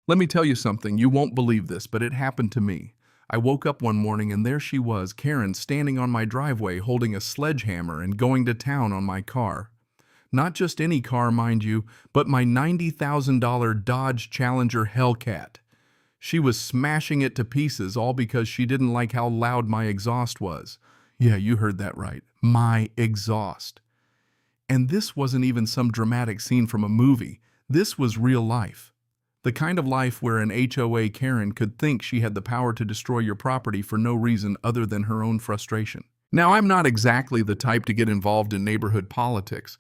Let me tell you something, you won't believe this, but it happened to me. I woke up one morning and there she was, Karen, standing on my driveway holding a sledgehammer and going to town on my car. Not just any car, mind you, but my $90,000 Dodge Challenger Hellcat. She was smashing it to pieces, all because she didn't like how loud my exhaust was. Yeah, you heard that right. My exhaust. And this wasn't even some dramatic scene from a movie. This was real life. The kind of life where an HOA Karen could think she had the power to destroy your property for no reason other than her own frustration. Now, I'm not exactly the type to get involved in neighborhood politics,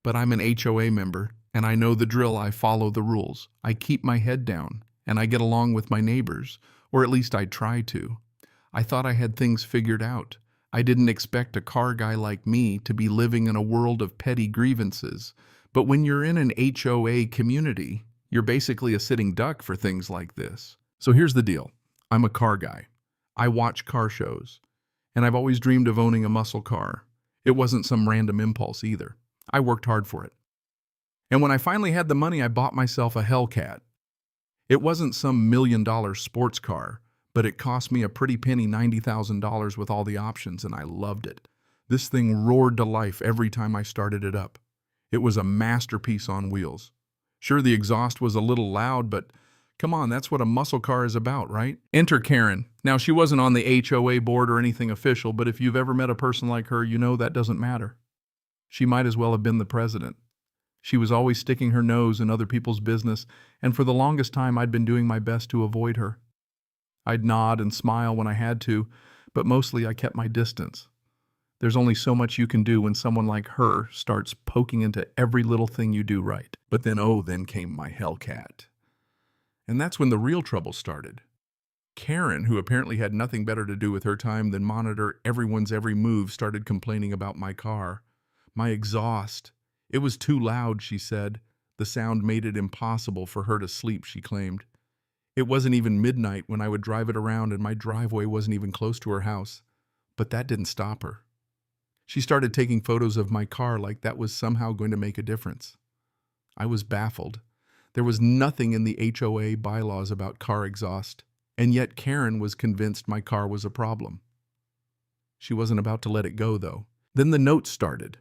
but I'm an HOA member, and I know the drill. I follow the rules. I keep my head down, and I get along with my neighbors, or at least I try to. I thought I had things figured out. I didn't expect a car guy like me to be living in a world of petty grievances. But when you're in an HOA community, you're basically a sitting duck for things like this. So here's the deal. I'm a car guy. I watch car shows, and I've always dreamed of owning a muscle car. It wasn't some random impulse either. I worked hard for it. And when I finally had the money, I bought myself a Hellcat. It wasn't some $1 million sports car, but it cost me a pretty penny, $90,000 with all the options, and I loved it. This thing roared to life every time I started it up. It was a masterpiece on wheels. Sure, the exhaust was a little loud, but come on, that's what a muscle car is about, right? Enter Karen. Now, she wasn't on the HOA board or anything official, but if you've ever met a person like her, you know that doesn't matter. She might as well have been the president. She was always sticking her nose in other people's business, and for the longest time I'd been doing my best to avoid her. I'd nod and smile when I had to, but mostly I kept my distance. There's only so much you can do when someone like her starts poking into every little thing you do right. But then came my Hellcat. And that's when the real trouble started. Karen, who apparently had nothing better to do with her time than monitor everyone's every move, started complaining about my car. My exhaust. It was too loud, she said. The sound made it impossible for her to sleep, she claimed. It wasn't even midnight when I would drive it around, and my driveway wasn't even close to her house. But that didn't stop her. She started taking photos of my car like that was somehow going to make a difference. I was baffled. There was nothing in the HOA bylaws about car exhaust, and yet Karen was convinced my car was a problem. She wasn't about to let it go, though. Then the notes started.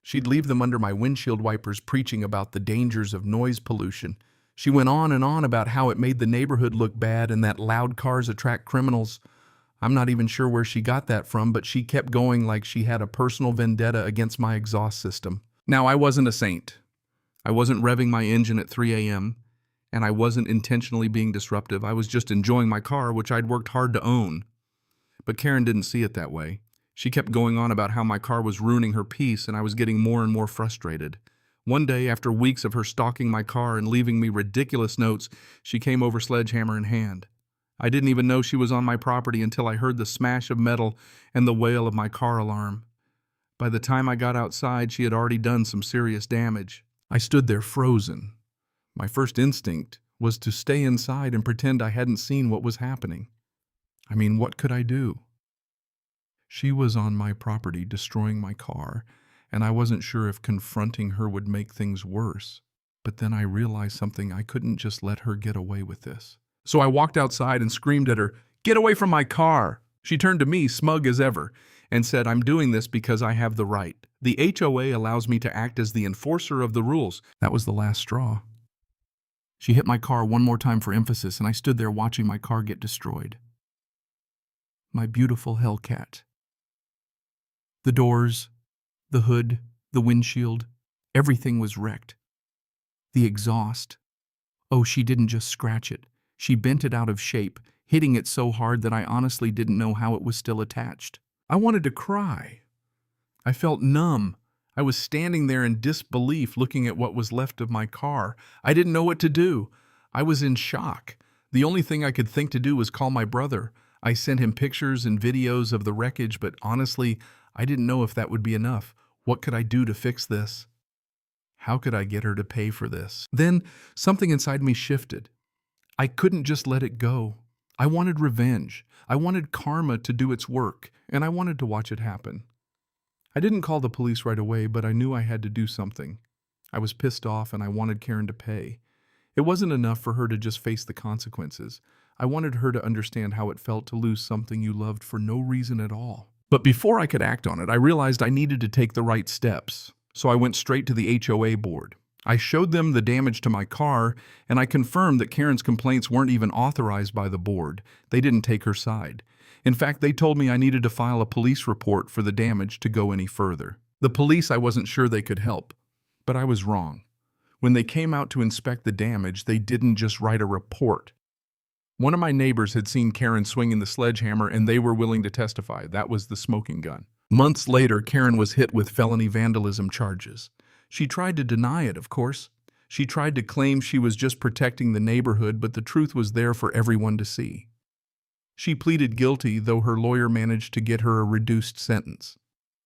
She'd leave them under my windshield wipers, preaching about the dangers of noise pollution. She went on and on about how it made the neighborhood look bad and that loud cars attract criminals. I'm not even sure where she got that from, but she kept going like she had a personal vendetta against my exhaust system. Now, I wasn't a saint. I wasn't revving my engine at 3 a.m., and I wasn't intentionally being disruptive. I was just enjoying my car, which I'd worked hard to own. But Karen didn't see it that way. She kept going on about how my car was ruining her peace, and I was getting more and more frustrated. One day, after weeks of her stalking my car and leaving me ridiculous notes, she came over, sledgehammer in hand. I didn't even know she was on my property until I heard the smash of metal and the wail of my car alarm. By the time I got outside, she had already done some serious damage. I stood there frozen. My first instinct was to stay inside and pretend I hadn't seen what was happening. I mean, what could I do? She was on my property destroying my car, and I wasn't sure if confronting her would make things worse. But then I realized something. I couldn't just let her get away with this. So I walked outside and screamed at her, "Get away from my car!" She turned to me, smug as ever, and said, "I'm doing this because I have the right. The HOA allows me to act as the enforcer of the rules." That was the last straw. She hit my car one more time for emphasis, and I stood there watching my car get destroyed. My beautiful Hellcat. The doors, the hood, the windshield, everything was wrecked. The exhaust. Oh, she didn't just scratch it. She bent it out of shape, hitting it so hard that I honestly didn't know how it was still attached. I wanted to cry. I felt numb. I was standing there in disbelief looking at what was left of my car. I didn't know what to do. I was in shock. The only thing I could think to do was call my brother. I sent him pictures and videos of the wreckage, but honestly, I didn't know if that would be enough. What could I do to fix this? How could I get her to pay for this? Then something inside me shifted. I couldn't just let it go. I wanted revenge. I wanted karma to do its work, and I wanted to watch it happen. I didn't call the police right away, but I knew I had to do something. I was pissed off, and I wanted Karen to pay. It wasn't enough for her to just face the consequences. I wanted her to understand how it felt to lose something you loved for no reason at all. But before I could act on it, I realized I needed to take the right steps. So I went straight to the HOA board. I showed them the damage to my car, and I confirmed that Karen's complaints weren't even authorized by the board. They didn't take her side. In fact, they told me I needed to file a police report for the damage to go any further. The police, I wasn't sure they could help, but I was wrong. When they came out to inspect the damage, they didn't just write a report. One of my neighbors had seen Karen swinging the sledgehammer, and they were willing to testify. That was the smoking gun. Months later, Karen was hit with felony vandalism charges. She tried to deny it, of course. She tried to claim she was just protecting the neighborhood, but the truth was there for everyone to see. She pleaded guilty, though her lawyer managed to get her a reduced sentence.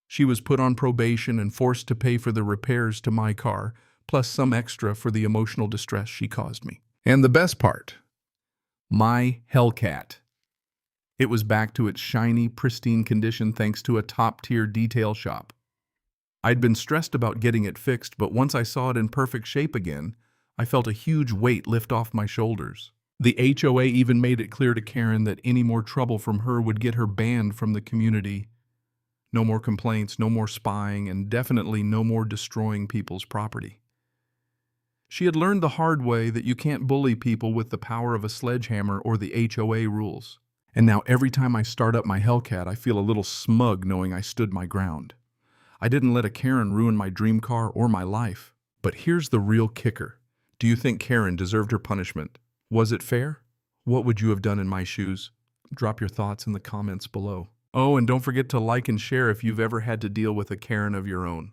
She was put on probation and forced to pay for the repairs to my car, plus some extra for the emotional distress she caused me. And the best part, my Hellcat. It was back to its shiny, pristine condition thanks to a top-tier detail shop. I'd been stressed about getting it fixed, but once I saw it in perfect shape again, I felt a huge weight lift off my shoulders. The HOA even made it clear to Karen that any more trouble from her would get her banned from the community. No more complaints, no more spying, and definitely no more destroying people's property. She had learned the hard way that you can't bully people with the power of a sledgehammer or the HOA rules. And now every time I start up my Hellcat, I feel a little smug knowing I stood my ground. I didn't let a Karen ruin my dream car or my life. But here's the real kicker. Do you think Karen deserved her punishment? Was it fair? What would you have done in my shoes? Drop your thoughts in the comments below. Oh, and don't forget to like and share if you've ever had to deal with a Karen of your own.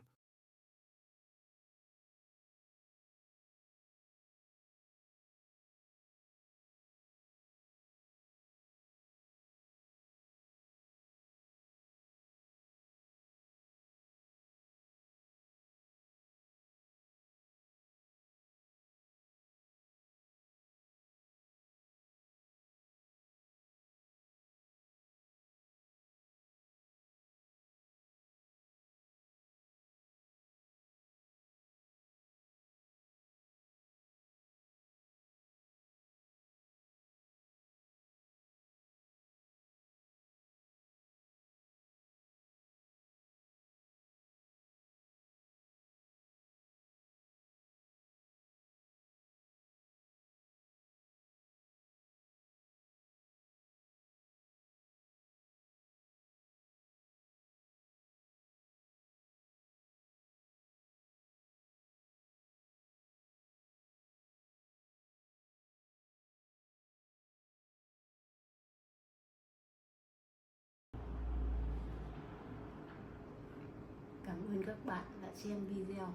Cảm ơn các bạn đã xem video.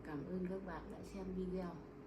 Cảm ơn các bạn đã xem video.